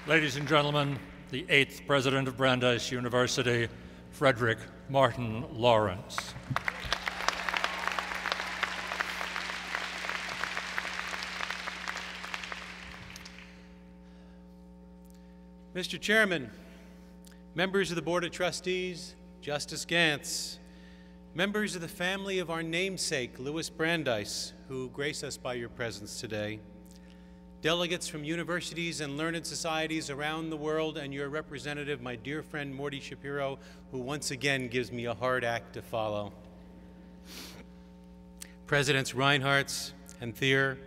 Ladies and gentlemen, the 8th President of Brandeis University, Frederick Martin Lawrence. Mr. Chairman, members of the Board of Trustees, Justice Gantz, members of the family of our namesake, Louis Brandeis, who grace us by your presence today, delegates from universities and learned societies around the world, and your representative, my dear friend Morty Shapiro, who once again gives me a hard act to follow. Presidents Reinhardt and Thier,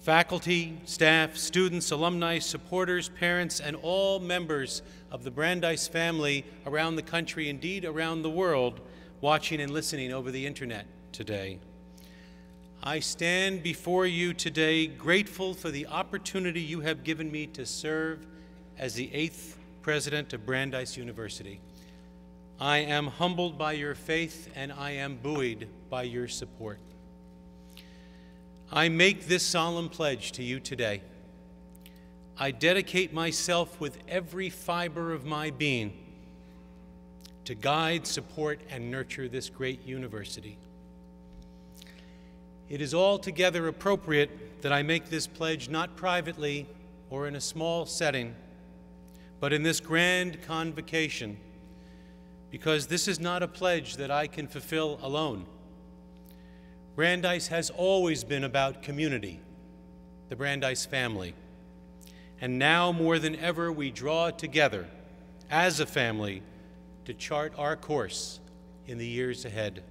faculty, staff, students, alumni, supporters, parents, and all members of the Brandeis family around the country, indeed around the world, watching and listening over the internet today. I stand before you today grateful for the opportunity you have given me to serve as the 8th President of Brandeis University. I am humbled by your faith, and I am buoyed by your support. I make this solemn pledge to you today. I dedicate myself with every fiber of my being to guide, support, and nurture this great university. It is altogether appropriate that I make this pledge not privately or in a small setting, but in this grand convocation, because this is not a pledge that I can fulfill alone. Brandeis has always been about community, the Brandeis family. And now more than ever, we draw together as a family to chart our course in the years ahead.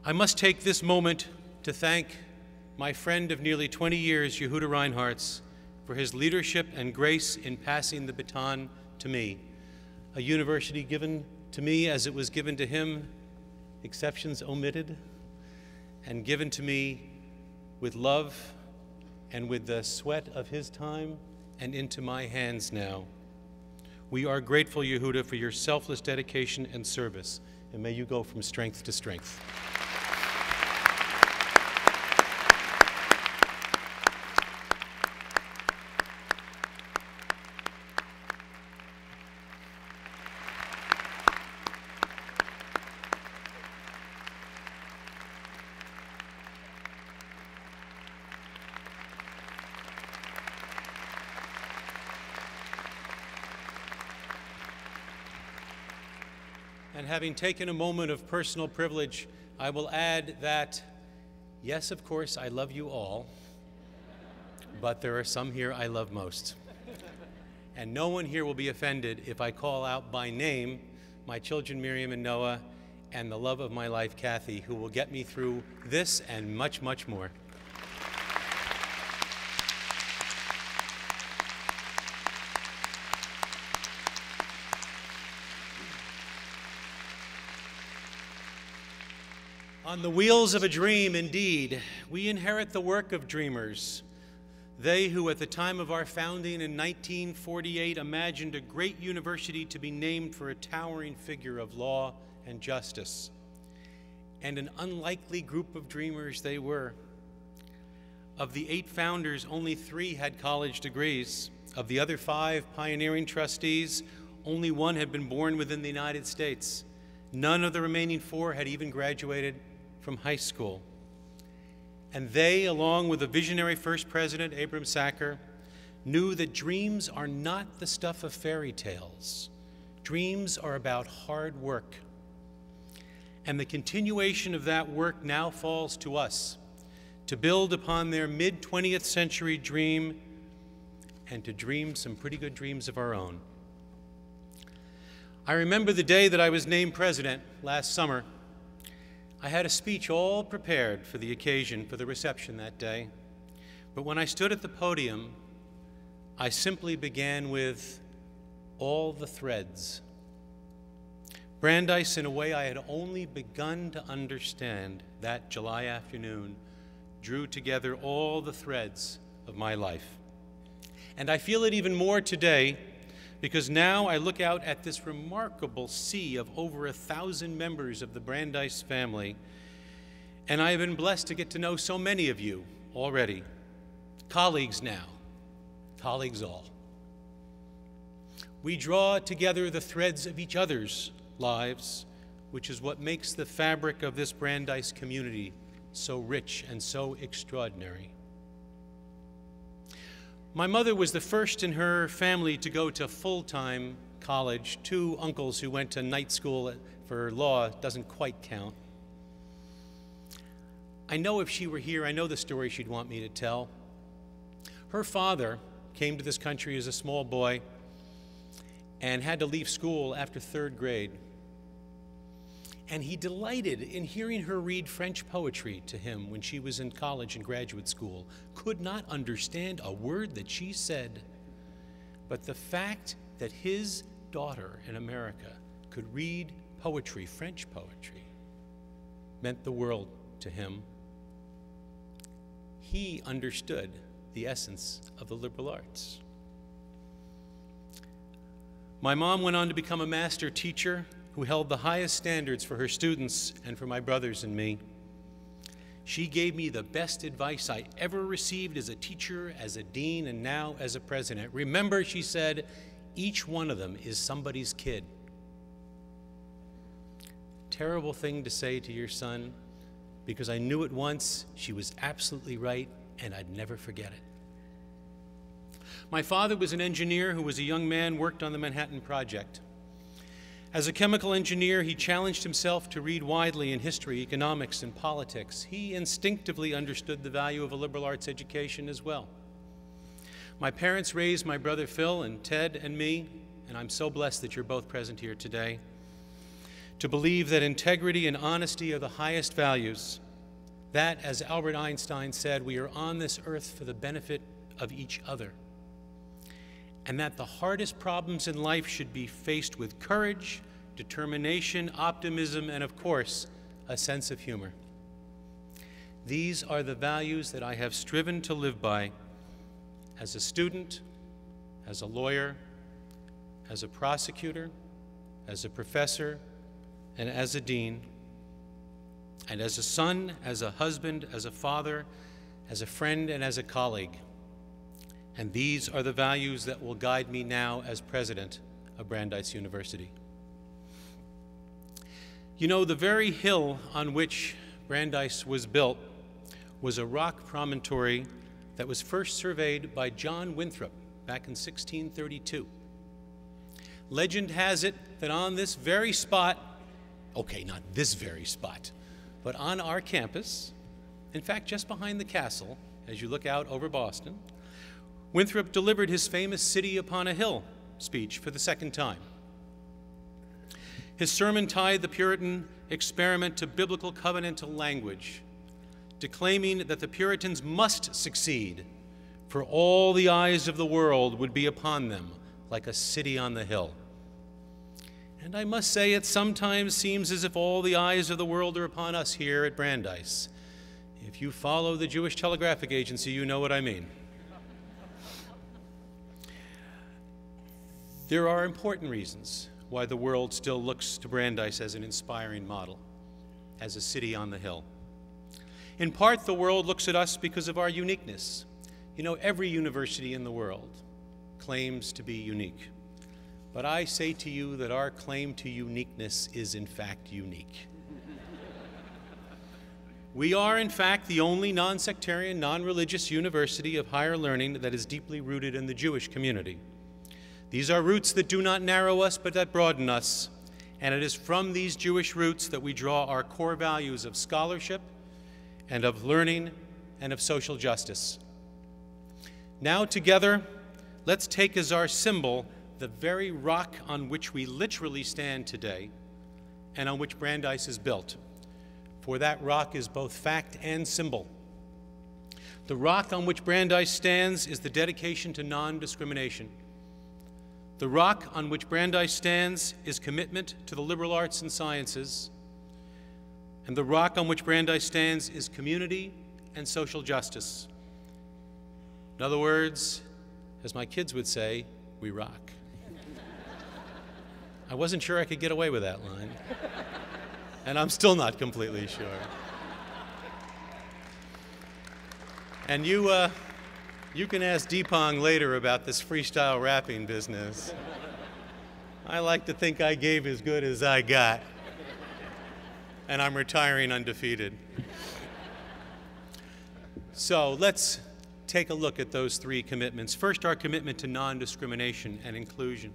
I must take this moment to thank my friend of nearly 20 years, Yehuda Reinhardt, for his leadership and grace in passing the baton to me, a university given to me as it was given to him, exceptions omitted, and given to me with love and with the sweat of his time and into my hands now. We are grateful, Yehuda, for your selfless dedication and service, and may you go from strength to strength. And having taken a moment of personal privilege, I will add that, yes, of course, I love you all, but there are some here I love most. And no one here will be offended if I call out by name my children, Miriam and Noah, and the love of my life, Kathy, who will get me through this and much, much more. On the wheels of a dream, indeed, we inherit the work of dreamers. They who at the time of our founding in 1948 imagined a great university to be named for a towering figure of law and justice. And an unlikely group of dreamers they were. Of the 8 founders, only 3 had college degrees. Of the other 5 pioneering trustees, only 1 had been born within the United States. None of the remaining 4 had even graduated from high school. And they, along with the visionary first president, Abram Sacker, knew that dreams are not the stuff of fairy tales. Dreams are about hard work. And the continuation of that work now falls to us, to build upon their mid-20th century dream and to dream some pretty good dreams of our own. I remember the day that I was named president last summer. I had a speech all prepared for the occasion, for the reception that day. But when I stood at the podium, I simply began with all the threads. Brandeis, in a way I had only begun to understand that July afternoon, drew together all the threads of my life. And I feel it even more today, because now I look out at this remarkable sea of over 1,000 members of the Brandeis family, and I have been blessed to get to know so many of you already. Colleagues now, colleagues all. We draw together the threads of each other's lives, which is what makes the fabric of this Brandeis community so rich and so extraordinary. My mother was the first in her family to go to full-time college. 2 uncles who went to night school for law doesn't quite count. I know if she were here, I know the story she'd want me to tell. Her father came to this country as a small boy and had to leave school after 3rd grade. And he delighted in hearing her read French poetry to him when she was in college and graduate school. Could not understand a word that she said. But the fact that his daughter in America could read poetry, French poetry, meant the world to him. He understood the essence of the liberal arts. My mom went on to become a master teacher who held the highest standards for her students and for my brothers and me. She gave me the best advice I ever received as a teacher, as a dean, and now as a president. Remember, she said, each one of them is somebody's kid. Terrible thing to say to your son, because I knew it once, she was absolutely right, and I'd never forget it. My father was an engineer who was a young man, worked on the Manhattan Project. As a chemical engineer, he challenged himself to read widely in history, economics, and politics. He instinctively understood the value of a liberal arts education as well. My parents raised my brother Phil and Ted and me, and I'm so blessed that you're both present here today, to believe that integrity and honesty are the highest values, that, as Albert Einstein said, we are on this earth for the benefit of each other, and that the hardest problems in life should be faced with courage, determination, optimism, and of course, a sense of humor. These are the values that I have striven to live by as a student, as a lawyer, as a prosecutor, as a professor, and as a dean, and as a son, as a husband, as a father, as a friend, and as a colleague. And these are the values that will guide me now as president of Brandeis University. You know, the very hill on which Brandeis was built was a rock promontory that was first surveyed by John Winthrop back in 1632. Legend has it that on this very spot, okay, not this very spot, but on our campus, in fact, just behind the castle, as you look out over Boston, Winthrop delivered his famous City Upon a Hill speech for the 2nd time. His sermon tied the Puritan experiment to biblical covenantal language, declaiming that the Puritans must succeed, for all the eyes of the world would be upon them like a city on the hill. And I must say, it sometimes seems as if all the eyes of the world are upon us here at Brandeis. If you follow the Jewish Telegraphic Agency, you know what I mean. There are important reasons why the world still looks to Brandeis as an inspiring model, as a city on the hill. In part, the world looks at us because of our uniqueness. You know, every university in the world claims to be unique. But I say to you that our claim to uniqueness is in fact unique. We are in fact the only non-sectarian, non-religious university of higher learning that is deeply rooted in the Jewish community. These are roots that do not narrow us, but that broaden us. And it is from these Jewish roots that we draw our core values of scholarship and of learning and of social justice. Now together, let's take as our symbol the very rock on which we literally stand today and on which Brandeis is built. For that rock is both fact and symbol. The rock on which Brandeis stands is the dedication to non-discrimination. The rock on which Brandeis stands is commitment to the liberal arts and sciences. And the rock on which Brandeis stands is community and social justice. In other words, as my kids would say, we rock. I wasn't sure I could get away with that line, and I'm still not completely sure. And You can ask Deepong later about this freestyle rapping business. I like to think I gave as good as I got, and I'm retiring undefeated. So let's take a look at those three commitments. First, our commitment to non-discrimination and inclusion.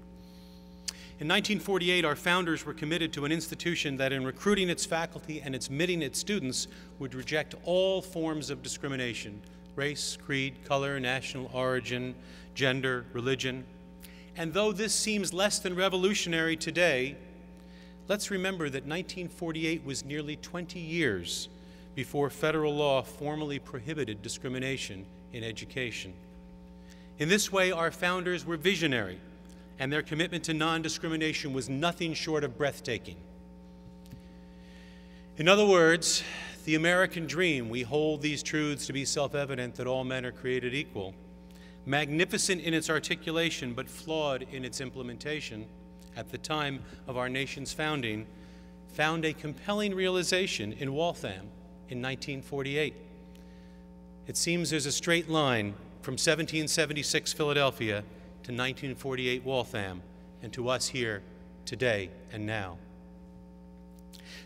In 1948, our founders were committed to an institution that in recruiting its faculty and admitting its students would reject all forms of discrimination: race, creed, color, national origin, gender, religion. And though this seems less than revolutionary today, let's remember that 1948 was nearly 20 years before federal law formally prohibited discrimination in education. In this way, our founders were visionary, and their commitment to non-discrimination was nothing short of breathtaking. In other words, the American dream, we hold these truths to be self-evident that all men are created equal, magnificent in its articulation but flawed in its implementation at the time of our nation's founding, found a compelling realization in Waltham in 1948. It seems there's a straight line from 1776 Philadelphia to 1948 Waltham, and to us here today and now.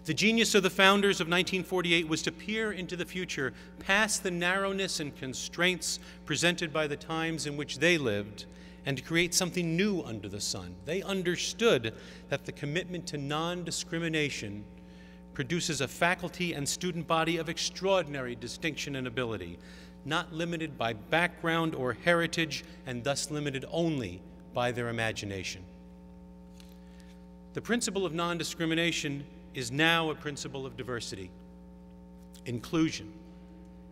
The genius of the founders of 1948 was to peer into the future, past the narrowness and constraints presented by the times in which they lived, and to create something new under the sun. They understood that the commitment to non-discrimination produces a faculty and student body of extraordinary distinction and ability, not limited by background or heritage, and thus limited only by their imagination. The principle of non-discrimination is now a principle of diversity, inclusion,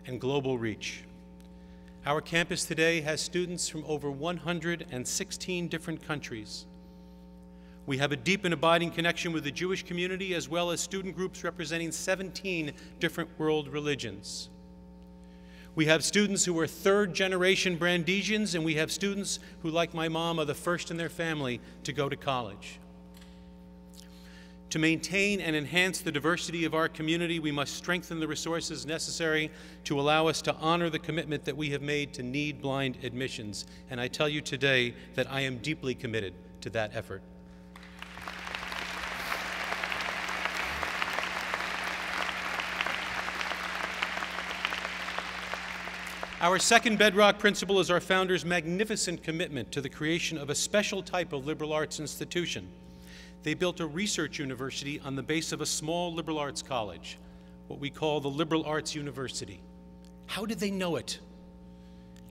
and global reach. Our campus today has students from over 116 different countries. We have a deep and abiding connection with the Jewish community, as well as student groups representing 17 different world religions. We have students who are third-generation Brandeisians, and we have students who, like my mom, are the first in their family to go to college. To maintain and enhance the diversity of our community, we must strengthen the resources necessary to allow us to honor the commitment that we have made to need-blind admissions. And I tell you today that I am deeply committed to that effort. Our second bedrock principle is our founders' magnificent commitment to the creation of a special type of liberal arts institution. They built a research university on the base of a small liberal arts college, what we call the Liberal Arts University. How did they know it?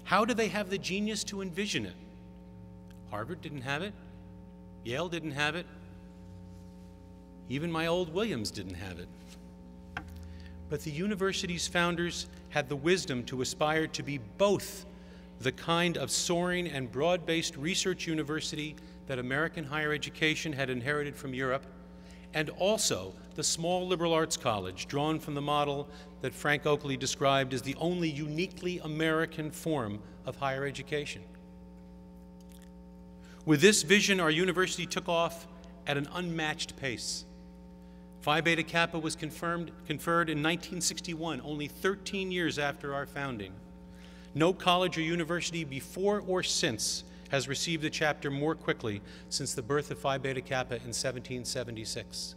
How did they have the genius to envision it? Harvard didn't have it. Yale didn't have it. Even my old Williams didn't have it. But the university's founders had the wisdom to aspire to be both the kind of soaring and broad-based research university that American higher education had inherited from Europe, and also the small liberal arts college drawn from the model that Frank Oakley described as the only uniquely American form of higher education. With this vision, our university took off at an unmatched pace. Phi Beta Kappa was conferred in 1961, only 13 years after our founding. No college or university before or since has received a chapter more quickly since the birth of Phi Beta Kappa in 1776.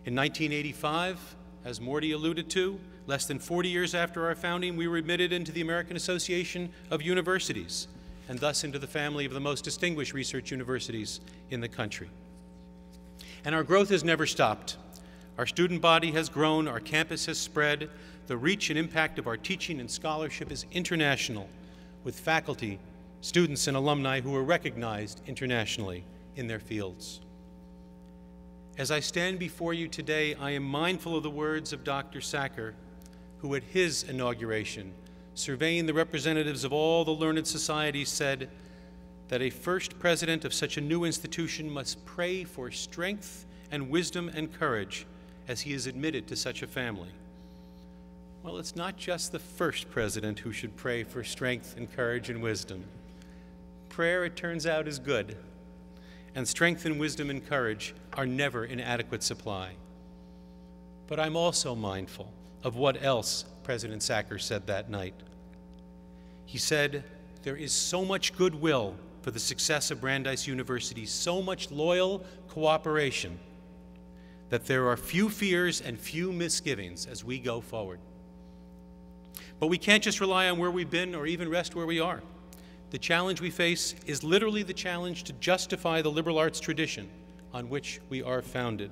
In 1985, as Morty alluded to, less than 40 years after our founding, we were admitted into the American Association of Universities, and thus into the family of the most distinguished research universities in the country. And our growth has never stopped. Our student body has grown, our campus has spread, the reach and impact of our teaching and scholarship is international, with faculty, students, and alumni who are recognized internationally in their fields. As I stand before you today, I am mindful of the words of Dr. Sacker, who at his inauguration, surveying the representatives of all the learned societies, said that a first president of such a new institution must pray for strength and wisdom and courage as he is admitted to such a family. Well, it's not just the first president who should pray for strength and courage and wisdom. Prayer, it turns out, is good, and strength and wisdom and courage are never in adequate supply. But I'm also mindful of what else President Sacker said that night. He said, "There is so much goodwill for the success of Brandeis University, so much loyal cooperation, that there are few fears and few misgivings as we go forward." But we can't just rely on where we've been or even rest where we are. The challenge we face is literally the challenge to justify the liberal arts tradition on which we are founded.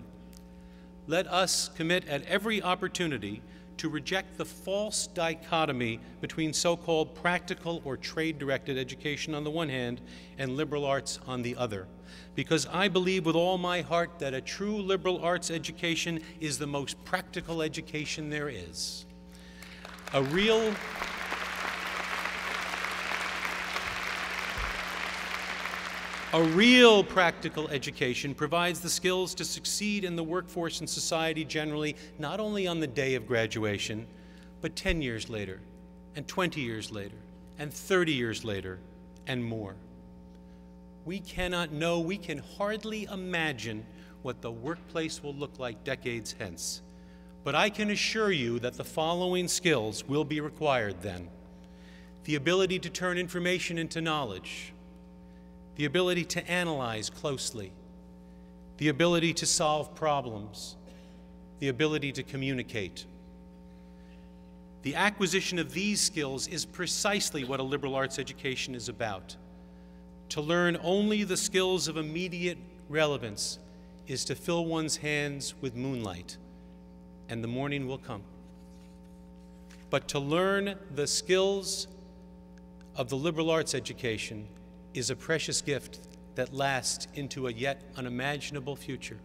Let us commit at every opportunity to reject the false dichotomy between so-called practical or trade-directed education on the one hand and liberal arts on the other, because I believe with all my heart that a true liberal arts education is the most practical education there is. A real practical education provides the skills to succeed in the workforce and society generally, not only on the day of graduation, but 10 years later, and 20 years later, and 30 years later, and more. We cannot know, we can hardly imagine what the workplace will look like decades hence. But I can assure you that the following skills will be required then: the ability to turn information into knowledge, the ability to analyze closely, the ability to solve problems, the ability to communicate. The acquisition of these skills is precisely what a liberal arts education is about. To learn only the skills of immediate relevance is to fill one's hands with moonlight, and the morning will come. But to learn the skills of the liberal arts education is a precious gift that lasts into a yet unimaginable future.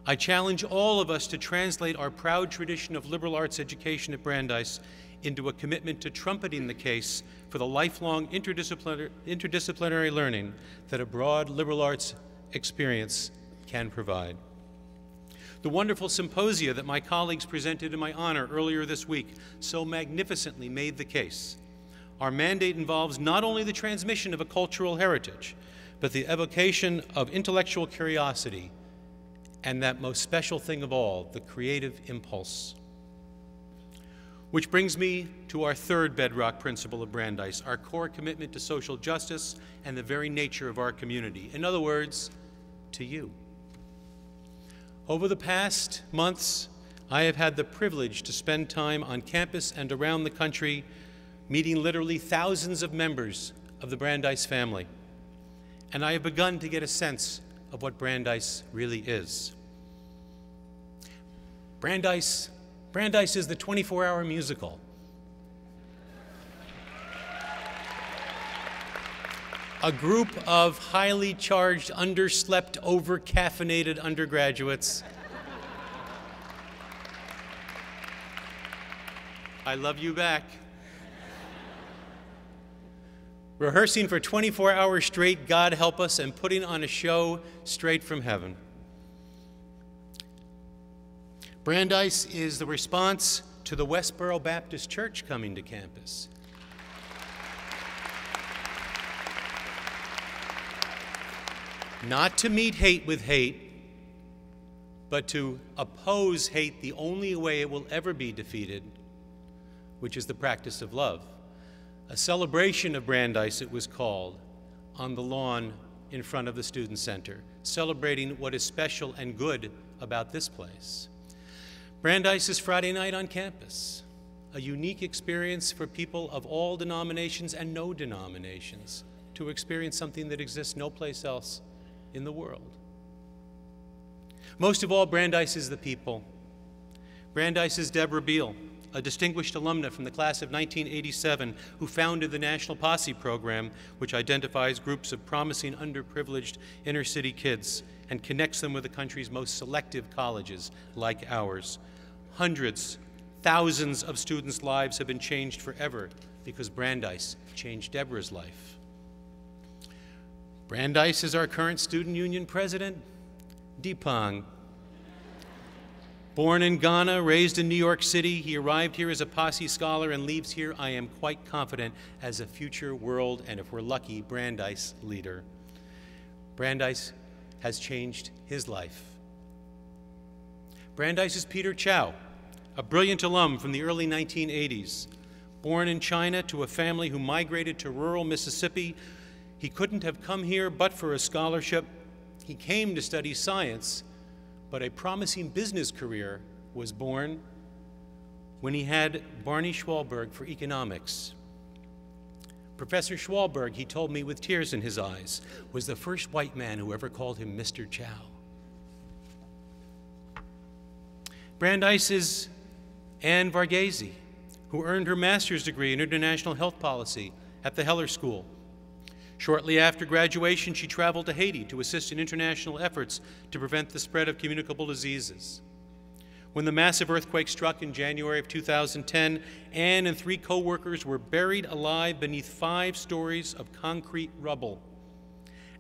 I challenge all of us to translate our proud tradition of liberal arts education at Brandeis into a commitment to trumpeting the case for the lifelong interdisciplinary learning that a broad liberal arts experience can provide. The wonderful symposia that my colleagues presented in my honor earlier this week so magnificently made the case. Our mandate involves not only the transmission of a cultural heritage, but the evocation of intellectual curiosity, and that most special thing of all, the creative impulse. Which brings me to our third bedrock principle of Brandeis, our core commitment to social justice and the very nature of our community. In other words, to you. Over the past months, I have had the privilege to spend time on campus and around the country meeting literally thousands of members of the Brandeis family. And I have begun to get a sense of what Brandeis really is. Brandeis is the 24-hour musical. A group of highly charged, underslept, over-caffeinated undergraduates. I love you back. Rehearsing for 24 hours straight, God help us, and putting on a show straight from heaven. Brandeis is the response to the Westboro Baptist Church coming to campus. Not to meet hate with hate, but to oppose hate the only way it will ever be defeated, which is the practice of love. A celebration of Brandeis, it was called, on the lawn in front of the Student Center, celebrating what is special and good about this place. Brandeis is Friday night on campus, a unique experience for people of all denominations and no denominations to experience something that exists no place else in the world. Most of all, Brandeis is the people. Brandeis is Deborah Beal, a distinguished alumna from the class of 1987 who founded the National Posse program, which identifies groups of promising underprivileged inner-city kids and connects them with the country's most selective colleges like ours. Hundreds, thousands of students' lives have been changed forever because Brandeis changed Deborah's life. Brandeis is our current student union president, Deepang. Born in Ghana, raised in New York City, he arrived here as a Posse scholar and leaves here, I am quite confident, as a future world, and if we're lucky, Brandeis leader. Brandeis has changed his life. Brandeis is Peter Chow, a brilliant alum from the early 1980s, Born in China to a family who migrated to rural Mississippi, he couldn't have come here but for a scholarship. He came to study science, but a promising business career was born when he had Barney Schwalberg for economics. Professor Schwalberg, he told me with tears in his eyes, was the first white man who ever called him Mr. Chow. Brandeis is Anne Varghese, who earned her master's degree in international health policy at the Heller School. Shortly after graduation, she traveled to Haiti to assist in international efforts to prevent the spread of communicable diseases. When the massive earthquake struck in January of 2010, Anne and 3 co-workers were buried alive beneath 5 stories of concrete rubble.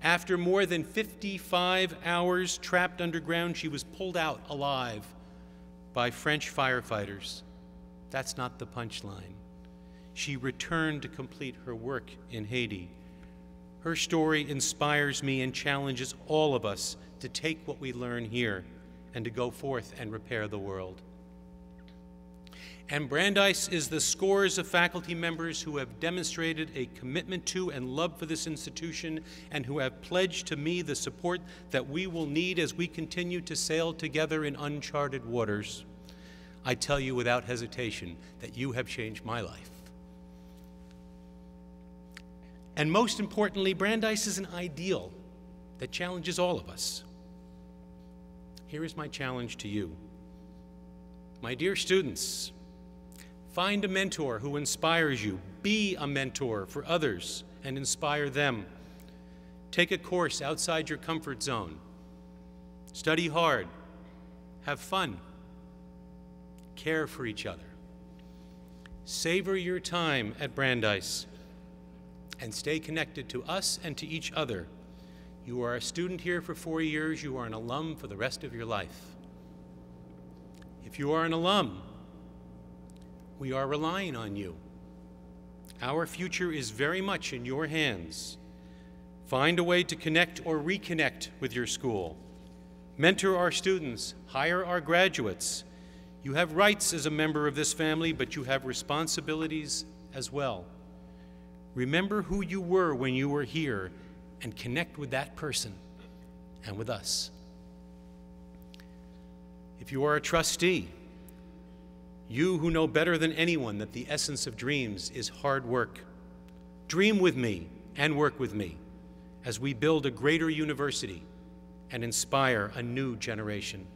After more than 55 hours trapped underground, she was pulled out alive by French firefighters. That's not the punchline. She returned to complete her work in Haiti. Her story inspires me and challenges all of us to take what we learn here and to go forth and repair the world. And Brandeis is the scores of faculty members who have demonstrated a commitment to and love for this institution and who have pledged to me the support that we will need as we continue to sail together in uncharted waters. I tell you without hesitation that you have changed my life. And most importantly, Brandeis is an ideal that challenges all of us. Here is my challenge to you. My dear students, find a mentor who inspires you. Be a mentor for others and inspire them. Take a course outside your comfort zone. Study hard. Have fun. Care for each other. Savor your time at Brandeis and stay connected to us and to each other. You are a student here for 4 years. You are an alum for the rest of your life. If you are an alum, we are relying on you. Our future is very much in your hands. Find a way to connect or reconnect with your school. Mentor our students. Hire our graduates. You have rights as a member of this family, but you have responsibilities as well. Remember who you were when you were here and connect with that person and with us. If you are a trustee, you who know better than anyone that the essence of dreams is hard work, dream with me and work with me as we build a greater university and inspire a new generation.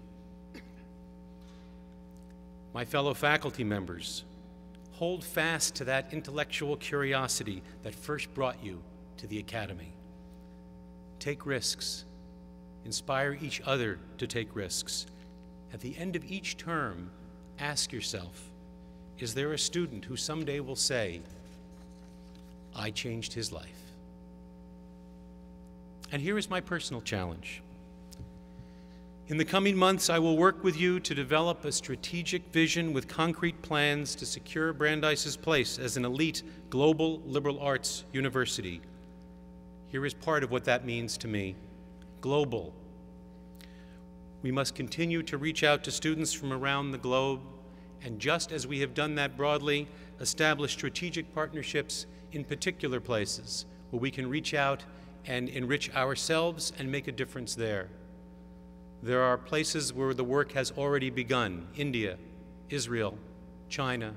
My fellow faculty members, hold fast to that intellectual curiosity that first brought you to the academy. Take risks. Inspire each other to take risks. At the end of each term, ask yourself, is there a student who someday will say, I changed his life? And here is my personal challenge. In the coming months, I will work with you to develop a strategic vision with concrete plans to secure Brandeis's place as an elite global liberal arts university. Here is part of what that means to me. Global. We must continue to reach out to students from around the globe, and just as we have done that broadly, establish strategic partnerships in particular places where we can reach out and enrich ourselves and make a difference there. There are places where the work has already begun: India, Israel, China,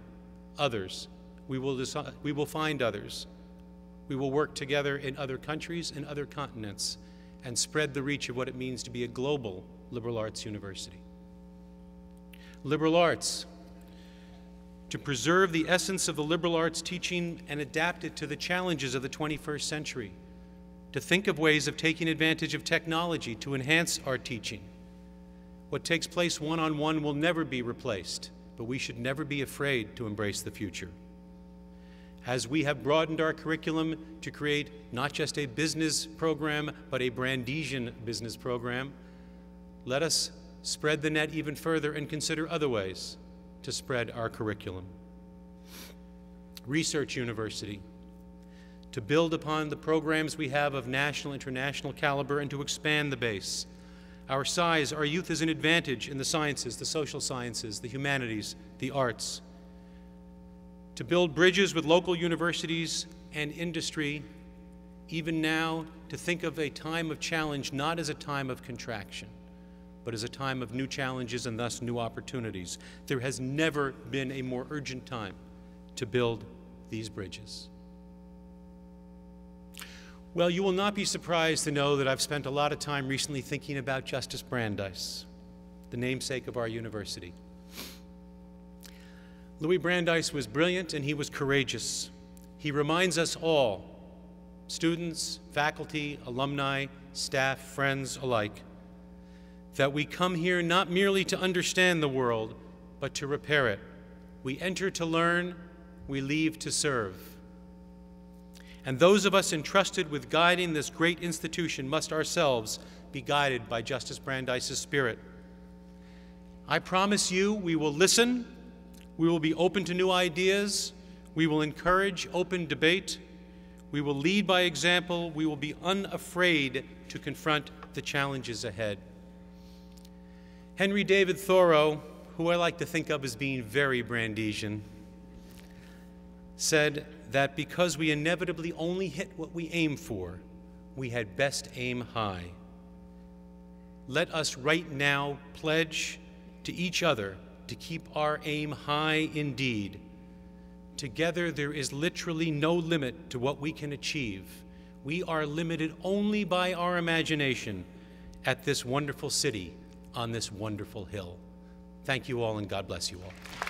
others. We will find others. We will work together in other countries and other continents and spread the reach of what it means to be a global liberal arts university. Liberal arts, to preserve the essence of the liberal arts teaching and adapt it to the challenges of the 21st century, to think of ways of taking advantage of technology to enhance our teaching. What takes place one-on-one will never be replaced, but we should never be afraid to embrace the future. As we have broadened our curriculum to create not just a business program, but a Brandeisian business program, let us spread the net even further and consider other ways to spread our curriculum. Research University, to build upon the programs we have of national, international caliber and to expand the base. Our size, our youth is an advantage in the sciences, the social sciences, the humanities, the arts. to build bridges with local universities and industry, even now to think of a time of challenge not as a time of contraction, but as a time of new challenges and thus new opportunities. There has never been a more urgent time to build these bridges. Well, you will not be surprised to know that I've spent a lot of time recently thinking about Justice Brandeis, the namesake of our university. Louis Brandeis was brilliant and he was courageous. He reminds us all, students, faculty, alumni, staff, friends alike, that we come here not merely to understand the world, but to repair it. We enter to learn, we leave to serve. And those of us entrusted with guiding this great institution must ourselves be guided by Justice Brandeis' spirit. I promise you we will listen, we will be open to new ideas, we will encourage open debate, we will lead by example, we will be unafraid to confront the challenges ahead. Henry David Thoreau, who I like to think of as being very Brandeisian, said that because we inevitably only hit what we aim for, we had best aim high. Let us right now pledge to each other to keep our aim high indeed. Together there is literally no limit to what we can achieve. We are limited only by our imagination at this wonderful city on this wonderful hill. Thank you all, and God bless you all.